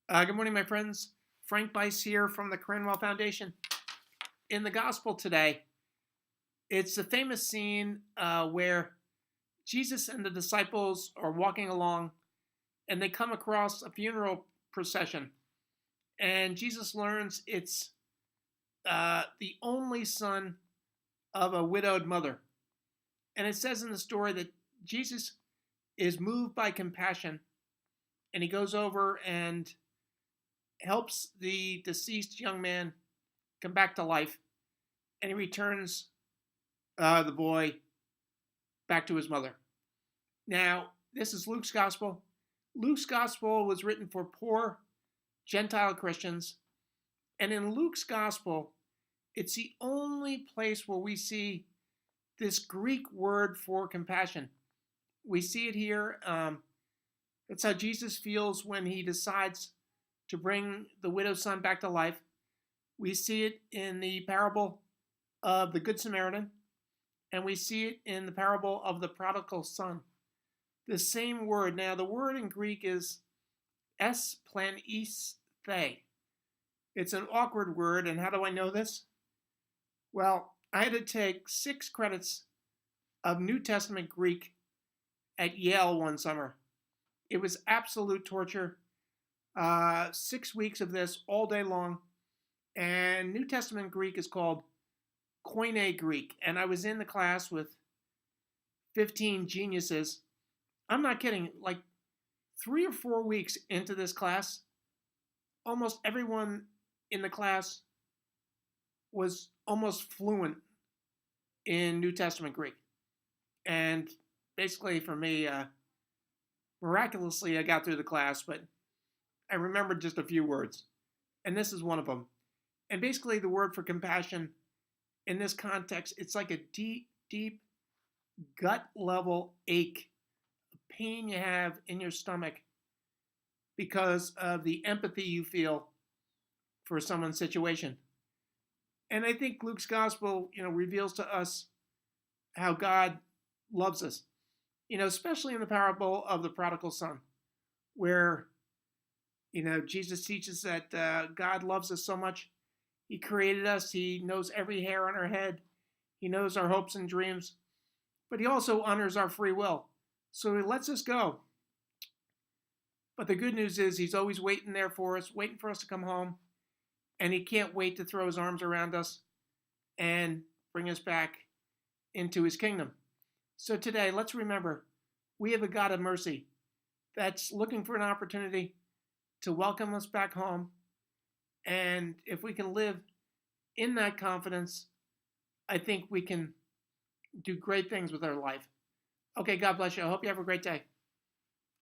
Good morning, my friends. Frank Bice here from the Cranwell Foundation. In the gospel today, it's the famous scene where Jesus and the disciples are walking along and they come across a funeral procession. And Jesus learns it's the only son of a widowed mother. And it says in the story that Jesus is moved by compassion and he goes over and helps the deceased young man come back to life, and he returns the boy back to his mother. Now, this is Luke's gospel. Luke's gospel was written for poor Gentile Christians, and in Luke's gospel, it's the only place where we see this Greek word for compassion. We see it here. That's how Jesus feels when he decides to bring the widow's son back to life. We see it in the parable of the Good Samaritan, and we see it in the parable of the prodigal son. The same word. Now, the word in Greek is esplanisthe. It's an awkward word, and how do I know this? Well, I had to take 6 credits of New Testament Greek at Yale one summer. It was absolute torture. 6 weeks of this all day long. And New Testament Greek is called Koine Greek. And I was in the class with 15 geniuses. I'm not kidding. Like 3 or 4 weeks into this class, almost everyone in the class was almost fluent in New Testament Greek. And basically for me, miraculously, I got through the class, but I remembered just a few words. And this is one of them. And basically the word for compassion in this context, it's like a deep, deep gut level ache, a pain you have in your stomach because of the empathy you feel for someone's situation. And I think Luke's gospel, reveals to us how God loves us, especially in the parable of the prodigal son, where, Jesus teaches that God loves us so much. He created us. He knows every hair on our head. He knows our hopes and dreams, but he also honors our free will. So he lets us go. But the good news is he's always waiting there for us, waiting for us to come home. And he can't wait to throw his arms around us and bring us back into his kingdom. So today, let's remember, we have a God of mercy that's looking for an opportunity to welcome us back home. And if we can live in that confidence, I think we can do great things with our life. Okay, God bless you. I hope you have a great day.